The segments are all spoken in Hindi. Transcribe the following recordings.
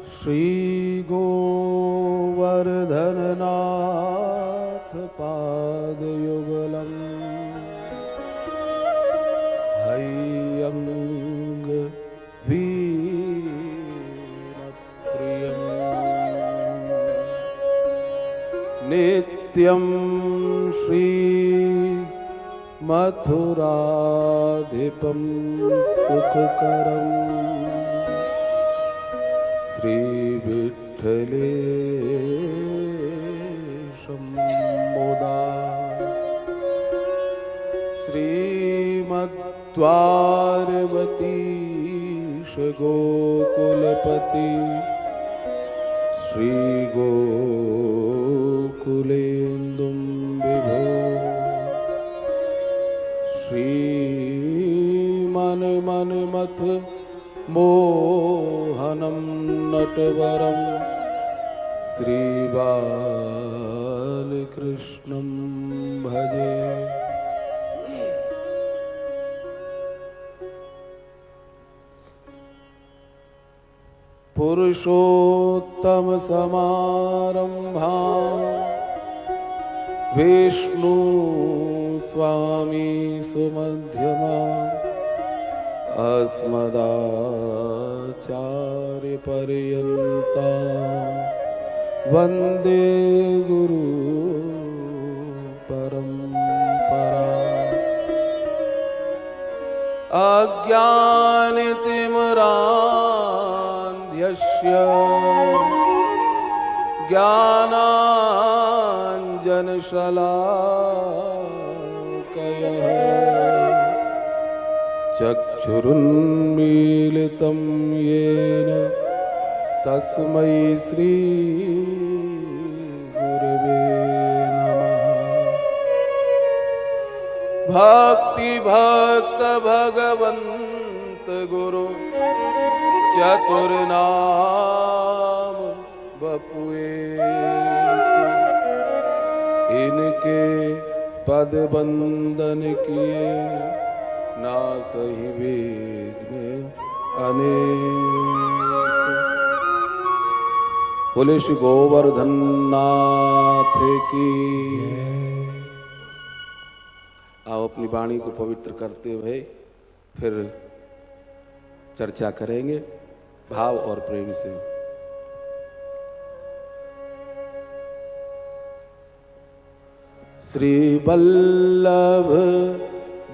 श्री गोवर्धननाथ पादयुगलम् हय्यंग वीरप्रियम् नित्यं श्री मथुराधिपं सुखकरम् श्री विठ्ठलेशं मुदा श्रीमद्द्वारवतीश गोकुलपति श्री गोकुलेन्दुं विभो श्रीमन्मन्मथ मोहनं नटवरं श्रीबालकृष्णं भजे। पुरुषोत्तम समारंभां विष्णु स्वामी सुमध्यमाम् अस्मदाचार्यपर्यन्तां वन्दे गुरु परम्परा। अज्ञानतिमिरान्धस्य ज्ञानाञ्जनशलाकया चक्षुरुन्मीलितं येन तस्मै श्री गुरवे नमः। भक्ति भक्त भगवंत गुरु चतुर्नाम बपुए इनके पद बंदन किए ना सही विघ्न अनेक। बोले श्री गोवर्धन नाथ की। आओ अपनी वाणी को पवित्र करते हुए फिर चर्चा करेंगे भाव और प्रेम से। श्री वल्लभ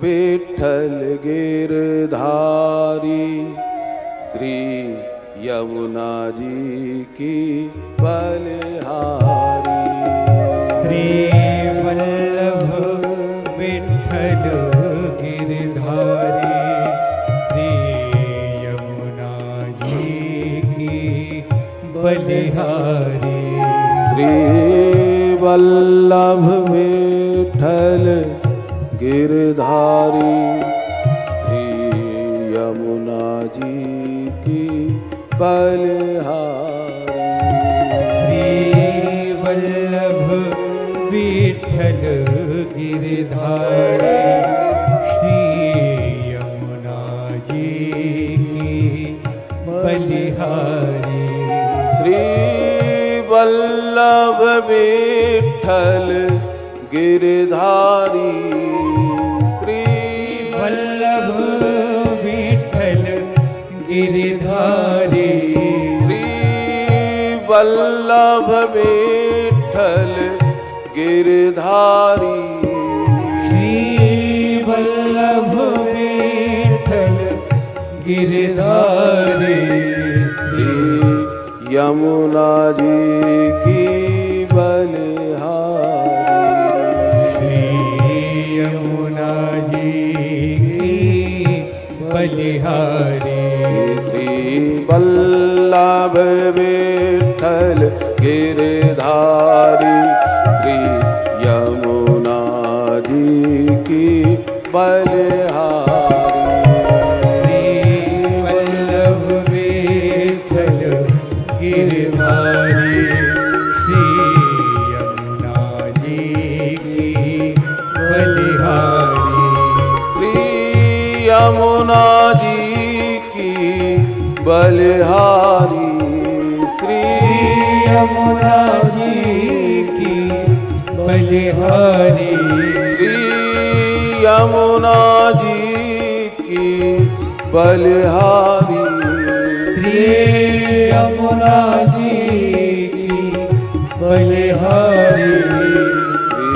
विठ्ठल गिरधारी श्री यमुना जी की बलिहारी। श्री वल्लभ विठ्ठल गिरधारी श्री यमुना जी की बलिहारी। श्री वल्लभ विठ्ठल गिरधारी श्री यमुना जी की बलिहारी। श्री वल्लभ विठ्ठल गिरधारी श्री यमुना जी की बलिहारी। श्री वल्लभ विठ्ठल गिरधारी श्री वल्लभ विठ्ठल गिरधारी श्री वल्लभ विठ्ठल गिरधारी श्री वल्लभ विठ्ठल गिरधारी। श्री यमुना जी की बलिहारी। श्री यमुना जी की बलिहारी। श्री वल्लभ विठ्ठल गिरधारी श्री यमुना जी की बलिहारी। श्री वल्लभ विठ्ठल गिरधारी श्री यमुना जी की बलिहारी। श्री यमुना जी की बलिहारी। श्री यमुना जी की बलिहारी श्री यमुना जी की बलिहारी श्री यमुना जी की बलिहारी श्री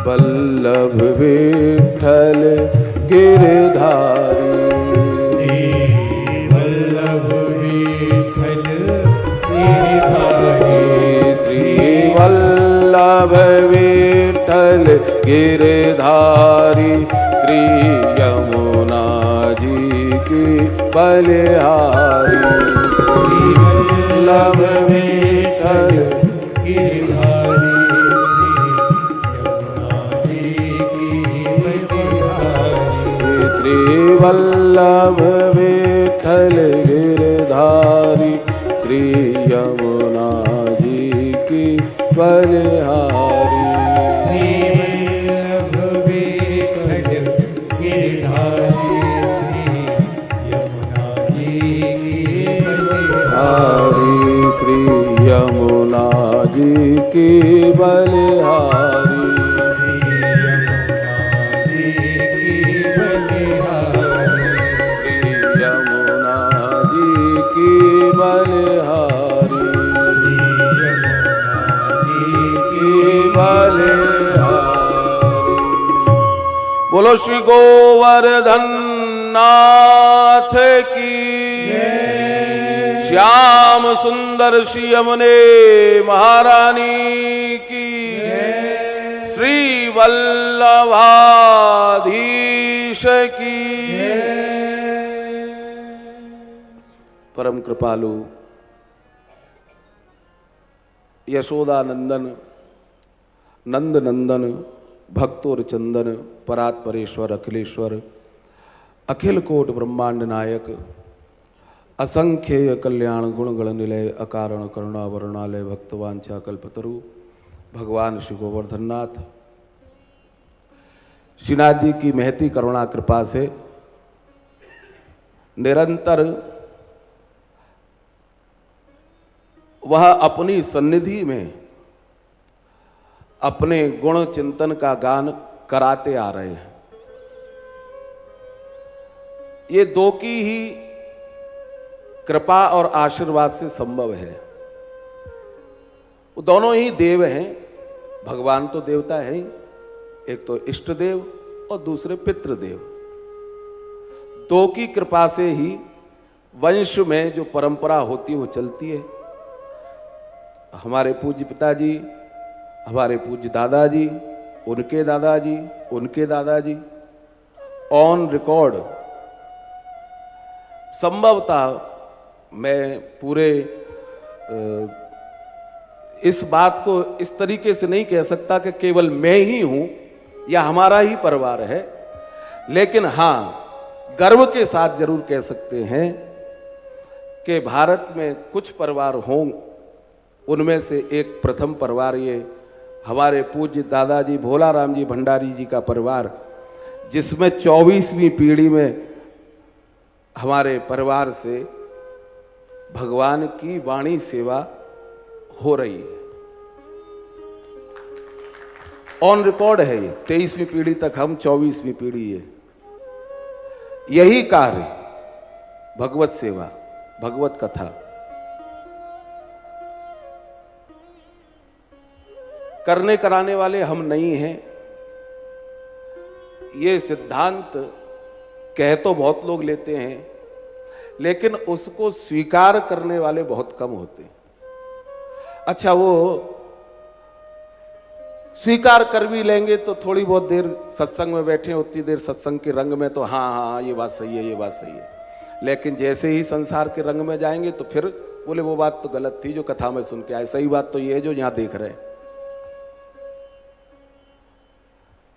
वल्लभ विठ्ठल गिरधारी श्री वल्लभ विठ्ठल गिरधारी श्री वल्लभ विठ्ठल गिरधारी श्री यमुना जी की बलिहारी श्री वल्लभ विठ्ठल गिरधारी श्री यमुना जी की बलिहारी श्री वल्लभ विठ्ठल गिरधारी श्री यमुना जी की बलिहारी श्री यमुना जी की बलिहारी बोलो श्री गोवर्धन नाथ की श्याम सुंदर श्री यमुने महारानी की श्री वल्लभाधीश की परम कृपालु यशोदा नंदन नंद नंदन भक्तोर चंदन परात्परेश्वर अखिलेश्वर अखिल कोट ब्रह्मांड नायक असंख्येय कल्याण गुण गण निलय अकारण करुणा वर्णालय भक्तवांछा कल्पतरु भगवान श्री गोवर्धननाथ श्रीनाथ जी की महती करुणा कृपा से निरंतर वह अपनी सन्निधि में अपने गुण चिंतन का गान कराते आ रहे हैं। ये दो की ही कृपा और आशीर्वाद से संभव है। वो दोनों ही देव हैं, भगवान तो देवता है ही, एक तो इष्ट देव और दूसरे पितृदेव। दो की कृपा से ही वंश में जो परंपरा होती है वो चलती है। हमारे पूज्य पिताजी, हमारे पूज्य दादाजी, उनके दादाजी, उनके दादाजी, ऑन रिकॉर्ड संभवतः मैं पूरे इस बात को इस तरीके से नहीं कह सकता कि केवल मैं ही हूं या हमारा ही परिवार है, लेकिन हां गर्व के साथ जरूर कह सकते हैं कि भारत में कुछ परिवार हों, उनमें से एक प्रथम परिवार ये हमारे पूज्य दादाजी भोलाराम जी भंडारी जी का परिवार, जिसमें 24वीं पीढ़ी में हमारे परिवार से भगवान की वाणी सेवा हो रही है। ऑन रिकॉर्ड है ये, 23वीं पीढ़ी तक हम, 24वीं पीढ़ी है। यही कार्य भगवत सेवा, भगवत कथा करने कराने वाले हम नहीं हैं। ये सिद्धांत कह तो बहुत लोग लेते हैं, लेकिन उसको स्वीकार करने वाले बहुत कम होते हैं। अच्छा, वो स्वीकार कर भी लेंगे तो थोड़ी बहुत देर सत्संग में बैठे, उतनी देर सत्संग के रंग में तो हाँ हाँ ये बात सही है, ये बात सही है, लेकिन जैसे ही संसार के रंग में जाएंगे तो फिर बोले वो बात तो गलत थी जो कथा में सुन के आए, सही बात तो ये है जो यहां देख रहे हैं।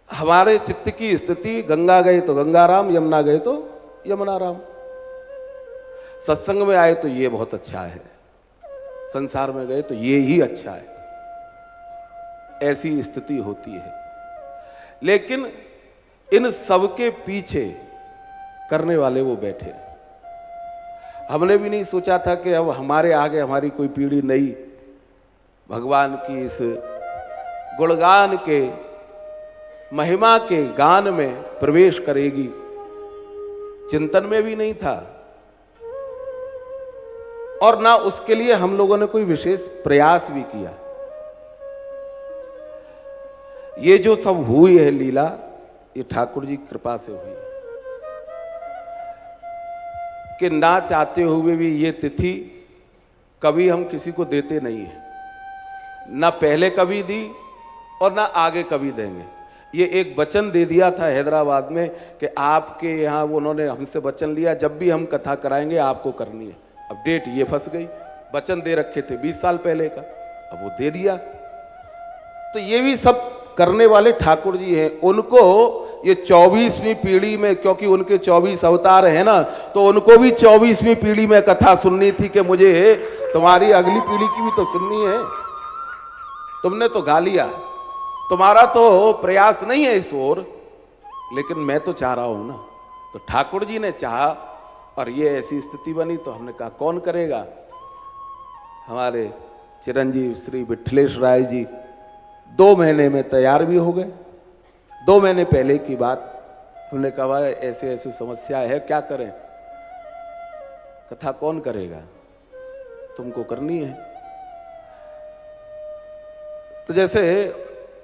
हमारे चित्त की स्थिति, गंगा गए तो गंगा राम, यमुना गए तो यमुना राम। सत्संग में आए तो ये बहुत अच्छा है, संसार में गए तो ये ही अच्छा है, ऐसी स्थिति होती है। लेकिन इन सब के पीछे करने वाले वो बैठे। हमने भी नहीं सोचा था कि अब हमारे आगे हमारी कोई पीढ़ी नई भगवान की इस गुणगान के महिमा के गान में प्रवेश करेगी। चिंतन में भी नहीं था और ना उसके लिए हम लोगों ने कोई विशेष प्रयास भी किया। ये जो सब हुई है लीला, ये ठाकुर जी की कृपा से हुई कि ना चाहते हुए भी ये तिथि कभी हम किसी को देते नहीं है, ना पहले कभी दी और ना आगे कभी देंगे। ये एक वचन दे दिया था हैदराबाद में कि आपके यहाँ वो उन्होंने हमसे वचन लिया, जब भी हम कथा कराएंगे आपको करनी है। अब डेट ये फंस गई, वचन दे रखे थे 20 साल पहले का, अब वो दे दिया। तो ये भी सब करने वाले ठाकुर जी हैं। उनको ये 24वीं पीढ़ी में, क्योंकि उनके 24 अवतार हैं ना, तो उनको भी 24वीं पीढ़ी में कथा सुननी थी कि मुझे तुम्हारी अगली पीढ़ी की भी तो सुननी है। तुमने तो गा लिया, तुम्हारा तो प्रयास नहीं है इस ओर, लेकिन मैं तो चाह रहा हूं ना। तो ठाकुर जी ने चाहा और ये ऐसी स्थिति बनी, तो हमने कहा कौन करेगा। हमारे चिरंजीव श्री विठलेश राय जी 2 महीने में तैयार भी हो गए। 2 महीने पहले की बात, हमने कहा ऐसे ऐसे समस्या है, क्या करें। कथा कौन करेगा, तुमको करनी है। तो जैसे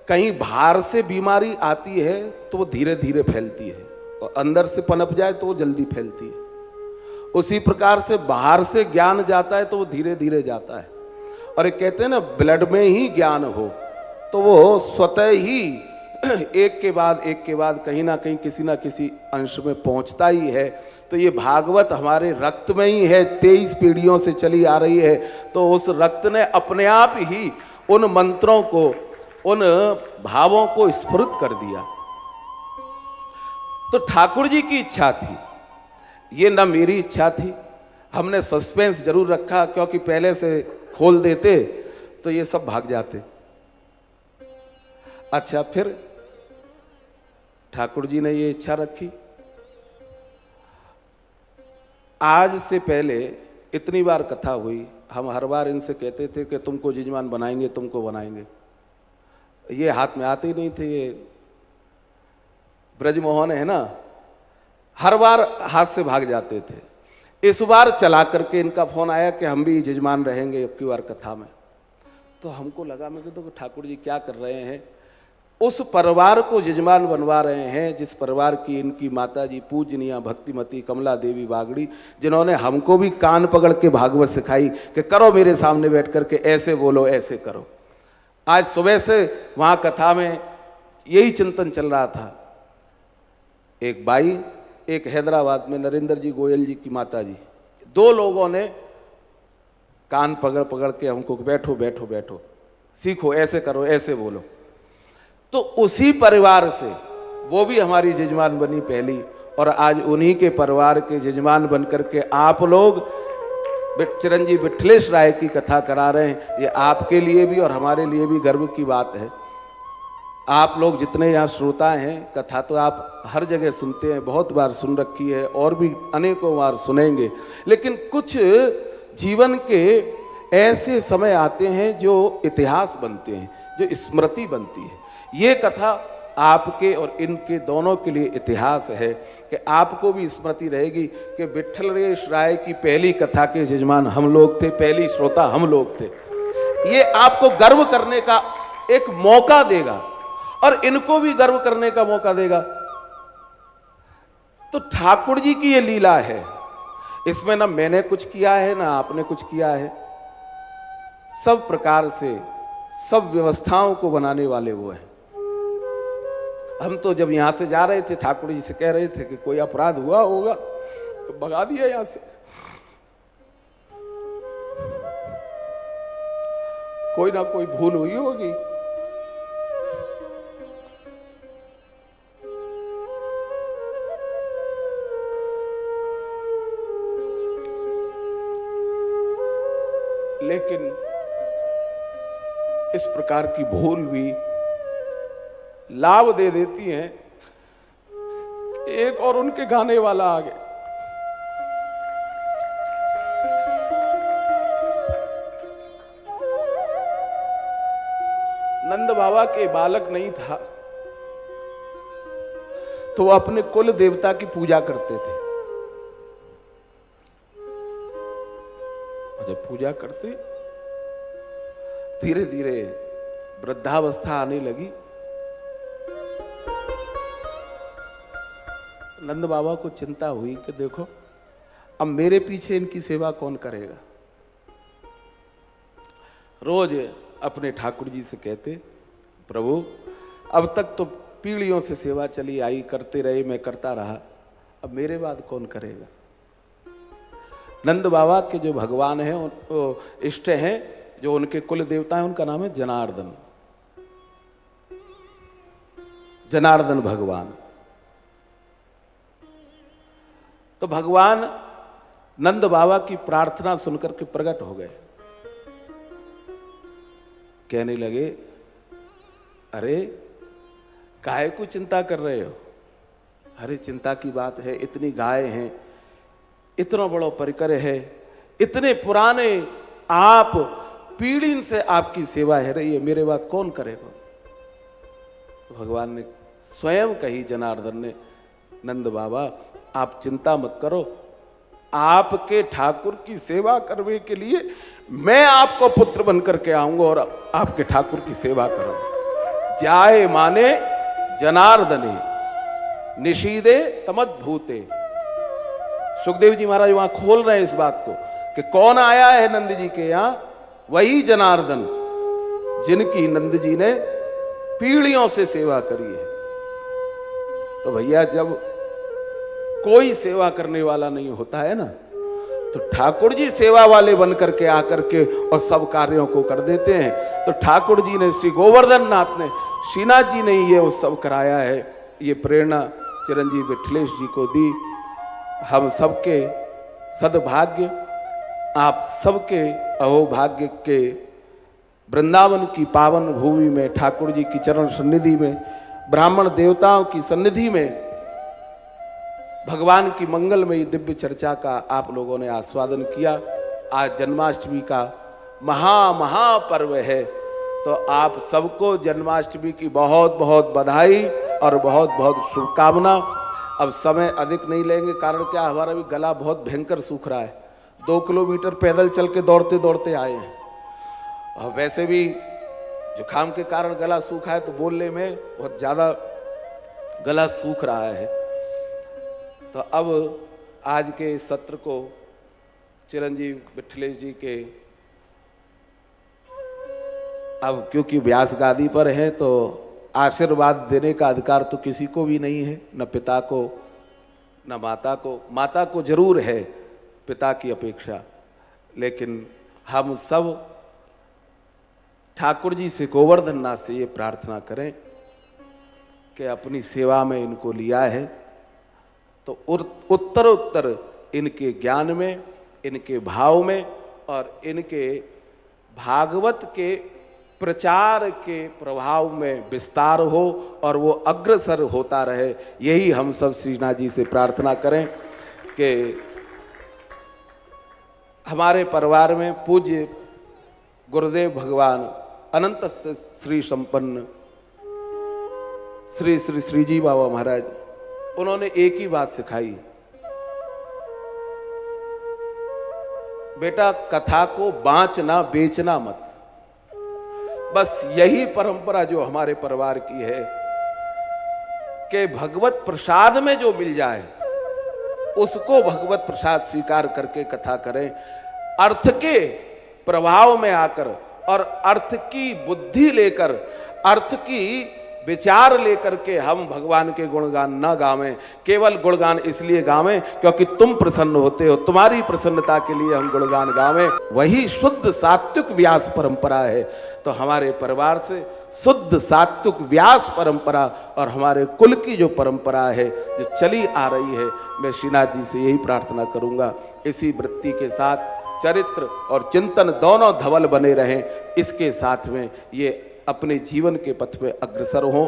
कहीं बाहर से बीमारी आती है तो वो धीरे धीरे फैलती है, और अंदर से पनप जाए तो वो जल्दी फैलती है। उसी प्रकार से बाहर से ज्ञान जाता है तो वो धीरे धीरे जाता है। और ये कहते हैं ना, ब्लड में ही ज्ञान हो तो वो स्वतः ही एक के बाद कहीं ना कहीं किसी ना किसी अंश में पहुंचता ही है। तो ये भागवत हमारे रक्त में ही है, 23 पीढ़ियों से चली आ रही है। तो उस रक्त ने अपने आप ही उन मंत्रों को, उन भावों को स्फुरित कर दिया। तो ठाकुर जी की इच्छा थी, ये ना मेरी इच्छा थी। हमने सस्पेंस जरूर रखा, क्योंकि पहले से खोल देते तो ये सब भाग जाते। अच्छा, फिर ठाकुर जी ने ये इच्छा रखी। आज से पहले इतनी बार कथा हुई, हम हर बार इनसे कहते थे कि तुमको जजमान बनाएंगे, तुमको बनाएंगे। ये हाथ में आते ही नहीं थे। ये ब्रजमोहन है ना, हर बार हाथ से भाग जाते थे। इस बार चला करके इनका फोन आया कि हम भी जजमान रहेंगे अब की बार कथा में। तो हमको लगा, मैं कहता ठाकुर जी क्या कर रहे हैं। उस परिवार को जजमान बनवा रहे हैं जिस परिवार की इनकी माता जी पूजनीय भक्तिमती कमला देवी बागड़ी, जिन्होंने हमको भी कान पकड़ के भागवत सिखाई कि करो मेरे सामने बैठ करके, ऐसे बोलो, ऐसे करो। आज सुबह से वहां कथा में यही चिंतन चल रहा था। एक बाई, एक हैदराबाद में नरेंद्र जी गोयल जी की माता जी, 2 लोगों ने कान पकड़ पकड़ के हमको बैठो बैठो बैठो, सीखो, ऐसे करो, ऐसे बोलो। तो उसी परिवार से वो भी हमारी जजमान बनी पहली, और आज उन्हीं के परिवार के जजमान बन करके आप लोग चिरंजीव विठलेश राय की कथा करा रहे हैं। ये आपके लिए भी और हमारे लिए भी गर्व की बात है। आप लोग जितने यहाँ श्रोता हैं, कथा तो आप हर जगह सुनते हैं, बहुत बार सुन रखी है और भी अनेकों बार सुनेंगे। लेकिन कुछ जीवन के ऐसे समय आते हैं जो इतिहास बनते हैं, जो स्मृति बनती है। ये कथा आपके और इनके दोनों के लिए इतिहास है कि आपको भी स्मृति रहेगी कि विठलेश राय की पहली कथा के जजमान हम लोग थे, पहली श्रोता हम लोग थे। ये आपको गर्व करने का एक मौका देगा और इनको भी गर्व करने का मौका देगा। तो ठाकुर जी की ये लीला है, इसमें ना मैंने कुछ किया है ना आपने कुछ किया है। सब प्रकार से सब व्यवस्थाओं को बनाने वाले वो हैं। हम तो जब यहां से जा रहे थे, ठाकुर जी से कह रहे थे कि कोई अपराध हुआ होगा तो भगा दिया यहां से, कोई ना कोई भूल हुई होगी। लेकिन इस प्रकार की भूल भी लाभ दे देती हैं। एक और उनके गाने वाला आ गया। नंद बाबा के बालक नहीं था तो वो अपने कुल देवता की पूजा करते थे। और जब पूजा करते धीरे धीरे वृद्धावस्था आने लगी। नंद बाबा को चिंता हुई कि देखो अब मेरे पीछे इनकी सेवा कौन करेगा। रोज अपने ठाकुर जी से कहते, प्रभु अब तक तो पीढ़ियों से सेवा चली आई, करते रहे, मैं करता रहा, अब मेरे बाद कौन करेगा। नंद बाबा के जो भगवान हैं, इष्ट हैं, जो उनके कुल देवता हैं, उनका नाम है जनार्दन। जनार्दन भगवान। तो भगवान नंद बाबा की प्रार्थना सुनकर के प्रकट हो गए। कहने लगे, अरे काहे को चिंता कर रहे हो। अरे चिंता की बात है, इतनी गाय हैं, इतना बड़ा परिकर है, इतने पुराने आप, पीढ़ी से आपकी सेवा है रही है, मेरे बात कौन करेगा। भगवान ने स्वयं कही, जनार्दन ने, नंद बाबा आप चिंता मत करो, आपके ठाकुर की सेवा करने के लिए मैं आपको पुत्र बनकर के आऊंगा और आपके ठाकुर की सेवा करूंगा। जाए माने जनार्दने निशीदे तमद्भूते। सुखदेव जी महाराज वहां खोल रहे हैं इस बात को कि कौन आया है नंद जी के यहां, वही जनार्दन जिनकी नंद जी ने पीढ़ियों से सेवा करी है। तो भैया जब कोई सेवा करने वाला नहीं होता है ना, तो ठाकुर जी सेवा वाले बन करके आकर के और सब कार्यों को कर देते हैं। तो ठाकुर जी ने, श्री गोवर्धन नाथ ने, श्रीनाथ जी ने ये वो सब कराया है। ये प्रेरणा चिरंजीव विठलेश जी को दी। हम सबके सद्भाग्य, आप सबके अहोभाग्य के वृंदावन की पावन भूमि में, ठाकुर जी की चरण सन्निधि में, ब्राह्मण देवताओं की सन्निधि में भगवान की मंगलमयी दिव्य चर्चा का आप लोगों ने आस्वादन किया। आज जन्माष्टमी का महापर्व है, तो आप सबको जन्माष्टमी की बहुत बहुत बधाई और बहुत बहुत शुभकामना। अब समय अधिक नहीं लेंगे, कारण क्या, हमारा भी गला बहुत भयंकर सूख रहा है। 2 किलोमीटर पैदल चल के दौड़ते दौड़ते आए हैं, और वैसे भी जुकाम के कारण गला सूखा है, तो बोलने में बहुत ज़्यादा गला सूख रहा है। तो अब आज के इस सत्र को चिरंजीव विठलेश जी के, अब क्योंकि व्यास गादी पर है तो आशीर्वाद देने का अधिकार तो किसी को भी नहीं है, न पिता को न माता को। माता को जरूर है पिता की अपेक्षा, लेकिन हम सब ठाकुर जी से, गोवर्धन नाथ से ये प्रार्थना करें कि अपनी सेवा में इनको लिया है तो उत्तर इनके ज्ञान में, इनके भाव में और इनके भागवत के प्रचार के प्रभाव में विस्तार हो और वो अग्रसर होता रहे। यही हम सब श्रीनाथ जी से प्रार्थना करें कि हमारे परिवार में पूज्य गुरुदेव भगवान अनंत श्री संपन्न श्री श्री श्रीजी बाबा महाराज, उन्होंने एक ही बात सिखाई, बेटा कथा को बांचना बेचना मत। बस यही परंपरा जो हमारे परिवार की है कि भगवत प्रसाद में जो मिल जाए उसको भगवत प्रसाद स्वीकार करके कथा करें। अर्थ के प्रभाव में आकर और अर्थ की बुद्धि लेकर, अर्थ की विचार लेकर के हम भगवान के गुणगान न गावें। केवल गुणगान इसलिए गावें क्योंकि तुम प्रसन्न होते हो, तुम्हारी प्रसन्नता के लिए हम गुणगान गावें। वही शुद्ध सात्विक व्यास परंपरा है। तो हमारे परिवार से शुद्ध सात्विक व्यास परंपरा और हमारे कुल की जो परंपरा है जो चली आ रही है, मैं श्रीनाथ जी से यही प्रार्थना करूंगा, इसी वृत्ति के साथ चरित्र और चिंतन दोनों धवल बने रहें। इसके साथ में ये अपने जीवन के पथ पे अग्रसर हों।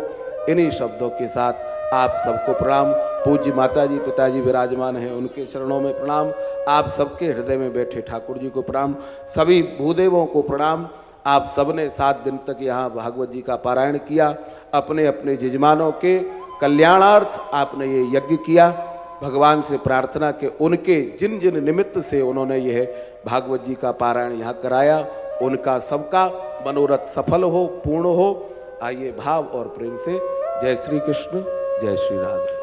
इन्हीं शब्दों के साथ आप सबको प्रणाम। पूज्य माताजी पिताजी विराजमान हैं, उनके चरणों में प्रणाम। आप सबके हृदय में बैठे ठाकुर जी को प्रणाम। सभी भूदेवों को प्रणाम। आप सबने 7 दिन तक यहाँ भागवत जी का पारायण किया, अपने अपने यजमानों के कल्याणार्थ आपने ये यज्ञ किया। भगवान से प्रार्थना के उनके जिन जिन निमित्त से उन्होंने यह भागवत जी का पारायण यहाँ कराया, उनका सबका मनोरथ सफल हो, पूर्ण हो। आइए भाव और प्रेम से जय श्री कृष्ण, जय श्री राधे।